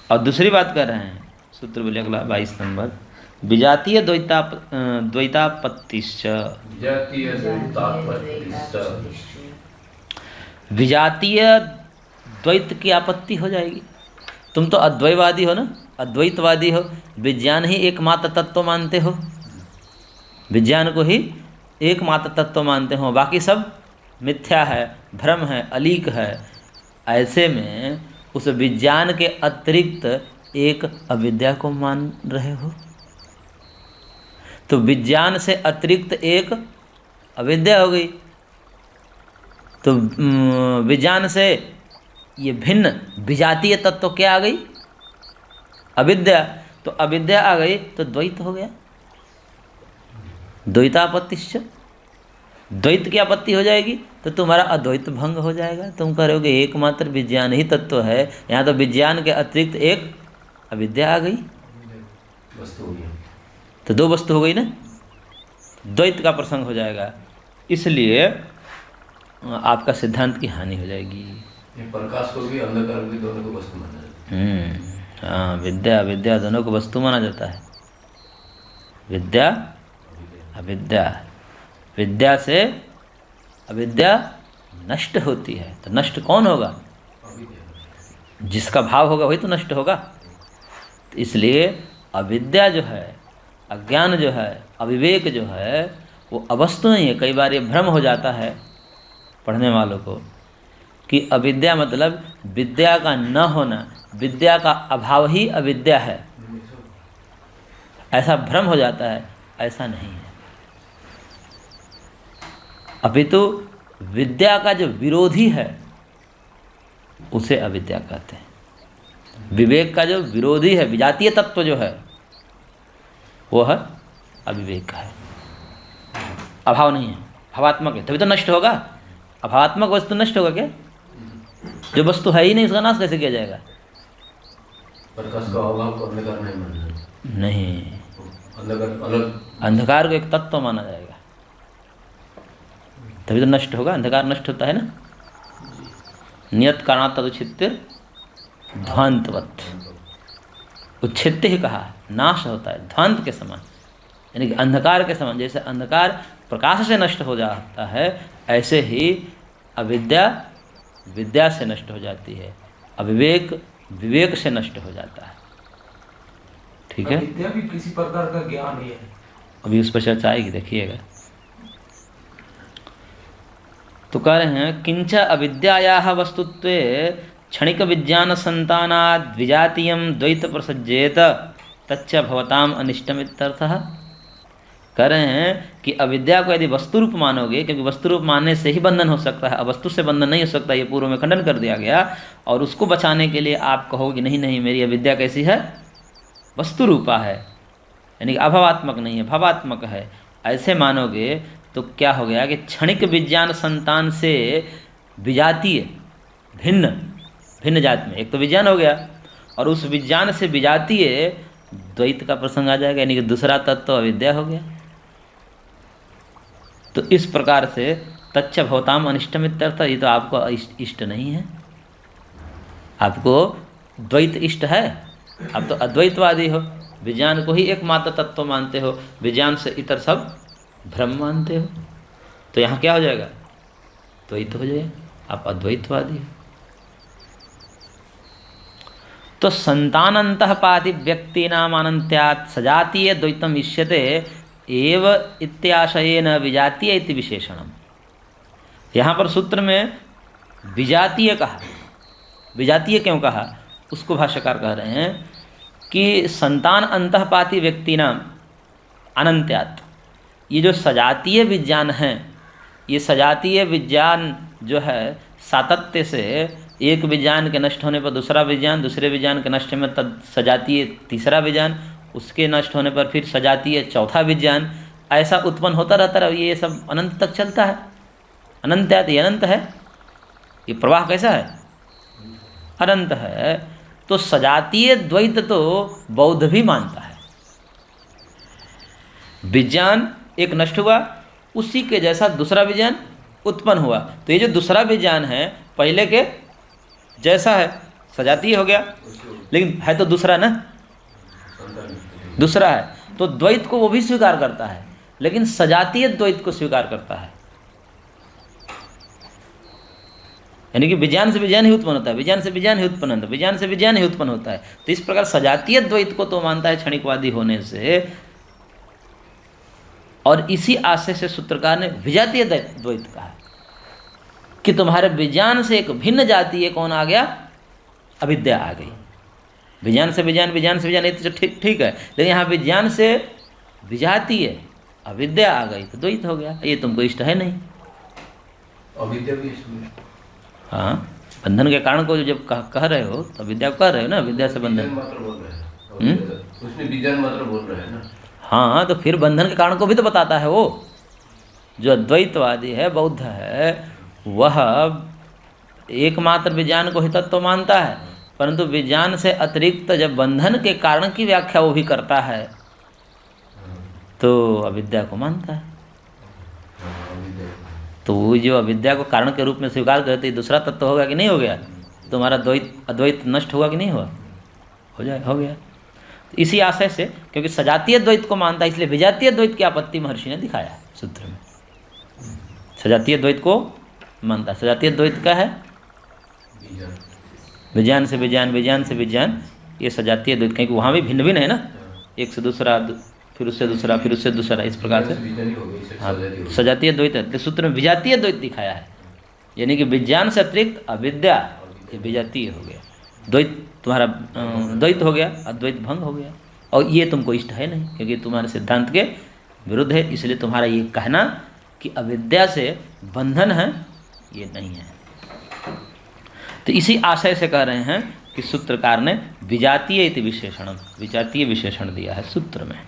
और दूसरी बात कर रहे हैं, सूत्र बोले अगला 22 नंबर, विजातीय द्वैतापत्तिश्च। विजातीय द्वैत की आपत्ति हो जाएगी। तुम तो अद्वैतवादी हो ना, अद्वैतवादी हो, विज्ञान ही एकमात्र तत्व मानते हो, विज्ञान को ही एकमात्र तत्व मानते हो, बाकी सब मिथ्या है, भ्रम है, अलीक है। ऐसे में उस विज्ञान के अतिरिक्त एक अविद्या को मान रहे हो, तो विज्ञान से अतिरिक्त एक अविद्या हो गई। तो विज्ञान से ये भिन्न विजातीय तत्व क्या आ गई? अविद्या। तो अविद्या आ गई तो द्वैत हो गया, द्वैतापत्तिश्च। द्वैत की आपत्ति हो जाएगी तो तुम्हारा अद्वैत भंग हो जाएगा। तुम करोगे एकमात्र विज्ञान ही तत्व है, यहाँ तो विज्ञान के अतिरिक्त एक अविद्या आ गई, वस्तु हो गया, तो दो वस्तु हो गई ना, द्वैत का प्रसंग हो जाएगा। इसलिए आपका सिद्धांत की हानि हो जाएगी। प्रकाश को भी अंधकार को भी दोनों को वस्तु माना जाता है। हाँ, विद्या अविद्या दोनों को वस्तु माना जाता है। विद्या अविद्या, विद्या से अविद्या नष्ट होती है, तो नष्ट कौन होगा? जिसका भाव होगा वही तो नष्ट होगा। तो इसलिए अविद्या जो है, अज्ञान जो है, अविवेक जो है, वो अवस्तु नहीं है। कई बार ये भ्रम हो जाता है पढ़ने वालों को कि अविद्या मतलब विद्या का न होना, विद्या का अभाव ही अविद्या है, ऐसा भ्रम हो जाता है। ऐसा नहीं है, अपितु विद्या का जो विरोधी है उसे अविद्या कहते हैं। विवेक का जो विरोधी है, विजातीय तत्व जो है, वो है अविवेक का है, अभाव नहीं है, भावात्मक है, तभी तो नष्ट होगा। अभावात्मक वस्तु नष्ट होगा क्या? जो वस्तु है ही नहीं उसका नाश कैसे किया जाएगा? प्रकाश का अभाव को अंधकार नहीं मानना, नहीं, अंधकार अलग, अंधकार को एक तत्व माना जाएगा, तभी तो नष्ट होगा। अंधकार नष्ट होता है ना, नियत कारणात् तदुच्छित्य ध्वांतवत्, उच्छित्य ही कहा, नाश होता है ध्वांत के समान, यानी कि अंधकार के समान। जैसे अंधकार प्रकाश से नष्ट हो जाता है, ऐसे ही अविद्या विद्या से नष्ट हो जाती है, अविवेक विवेक से नष्ट हो जाता है। ठीक है, विद्या भी किसी प्रकार का ज्ञान ही है। अभी उस पर चर्चा आएगी, देखिएगा। तो कह रहे हैं किंच अविद्यायाः वस्तुत्वे क्षणिक विज्ञान संतानाद् विजातीयं द्वैत प्रसज्येत तच्च भवताम अनिष्टम इत्यर्थः। कह रहे हैं कि अविद्या को यदि वस्तु रूप मानोगे, क्योंकि वस्तु रूप मानने से ही बंधन हो सकता है, अवस्तु से बंधन नहीं हो सकता, ये पूर्व में खंडन कर दिया गया। और उसको बचाने के लिए आप कहोगे नहीं नहीं, मेरी अविद्या कैसी है? वस्तु रूपा है, यानी कि अभावात्मक नहीं है, भावात्मक है। ऐसे मानोगे तो क्या हो गया कि क्षणिक विज्ञान संतान से विजातीय भिन्न भिन्न जात में एक तो विज्ञान हो गया, और उस विज्ञान से विजातीय द्वैत का प्रसंग आ जाएगा, यानी कि दूसरा तत्व तो अविद्या हो गया। तो इस प्रकार से तच्च भवताम अनिष्टम इत्यर्थ, ये तो आपको इष्ट नहीं है। आपको द्वैत इष्ट है, आप तो अद्वैतवादी हो, विज्ञान को ही एकमात्र तत्व मानते हो, विज्ञान से इतर सब भ्रम मानते हो। तो यहाँ क्या हो जाएगा? द्वैत हो जाएगा, आप अद्वैतवादी हो। तो संतानन्तःपाति व्यक्तीनाम अनन्त्यात् सजातीय द्वैतम इष्यते एव इत्याशयेन विजातीय इति विशेषणम। यहाँ पर सूत्र में विजातीय कहा, विजातीय क्यों कहा उसको भाष्यकार कह रहे हैं कि संतान अंतःपाती व्यक्तीनाम अनन्त्यात्, ये जो सजातीय विज्ञान है, ये सजातीय विज्ञान जो है सातत्य से एक विज्ञान के नष्ट होने पर दूसरा विज्ञान, दूसरे विज्ञान के नष्ट में तद सजातीय तीसरा विज्ञान, उसके नष्ट होने पर फिर सजातीय चौथा विज्ञान, ऐसा उत्पन्न होता रहता है। ये सब अनंत तक चलता है। अनंत है, ये अनंत है, ये प्रवाह कैसा है? अनंत है। तो सजातीय द्वैत तो बौद्ध भी मानता है। विज्ञान एक नष्ट हुआ, उसी के जैसा दूसरा विज्ञान उत्पन्न हुआ। तो ये जो दूसरा विज्ञान है पहले के जैसा है, सजातीय हो गया, लेकिन है तो दूसरा ना, दूसरा है। तो द्वैत को वो भी स्वीकार करता है, लेकिन सजातीय द्वैत को स्वीकार करता है। यानी कि विज्ञान से विज्ञान ही उत्पन्न होता है, विज्ञान से विज्ञान ही उत्पन्न होता है, विज्ञान से विज्ञान ही उत्पन्न होता है। तो इस प्रकार सजातीय द्वैत को तो मानता है क्षणिकवादी होने से, और इसी आशय से सूत्रकार ने विजातीय द्वैत कहा कि तुम्हारे विज्ञान से एक भिन्न जातीय कौन आ गया? अविद्या आ गई। विज्ञान से विज्ञान, विज्ञान से विज्ञान, ये तो ठीक है, लेकिन यहाँ विज्ञान से विजातीय अविद्या आ गई तो द्वैत हो गया। ये तुमको इष्ट है नहीं। अविद्या भी इसमें, हाँ, बंधन के कारण को जब कह रहे हो तो विद्या को कह रहे हो ना, विद्या से बंधन। मात्र बोल रहे हैं, उसमें विज्ञान मात्र बोल रहे हैं ना। हाँ, तो फिर बंधन के कारण को भी तो बताता है वो। जो अद्वैतवादी है, बौद्ध है, वह एकमात्र विज्ञान को ही तत्व मानता है, परंतु विज्ञान से अतिरिक्त जब बंधन के कारण की व्याख्या वो भी करता है तो अविद्या को मानता है। तो वो जो अविद्या को कारण के रूप में स्वीकार करते ही दूसरा तत्व होगा कि नहीं हो गया? तुम्हारा अद्वैत नष्ट हुआ कि नहीं हुआ? हो गया। इसी आशय से, क्योंकि सजातीय द्वैत को मानता है, इसलिए विजातीय द्वैत की आपत्ति महर्षि ने दिखाया है सूत्र में। सजातीय द्वैत को मानता है। सजातीय द्वैत का है विज्ञान से विज्ञान, विज्ञान से विज्ञान, ये सजातीय द्वैत, क्योंकि वहाँ भी भिन्न भिन्न है ना, एक से दूसरा, फिर उससे दूसरा, फिर उससे दूसरा, इस प्रकार से। हाँ, सजातीय द्वैत है। सूत्र में विजातीय द्वैत दिखाया है, यानी कि विज्ञान से अतिरिक्त अविद्या, ये विजातीय हो गया। द्वैत तुम्हारा द्वैत हो गया, अद्वैत भंग हो गया, और ये तुमको इष्ट है नहीं, क्योंकि तुम्हारे सिद्धांत के विरुद्ध है। इसलिए तुम्हारा ये कहना कि अविद्या से बंधन है, ये नहीं है। तो इसी आशय से कह रहे हैं कि सूत्रकार ने विजातीय इति विशेषण, विजातीय विशेषण दिया है सूत्र में।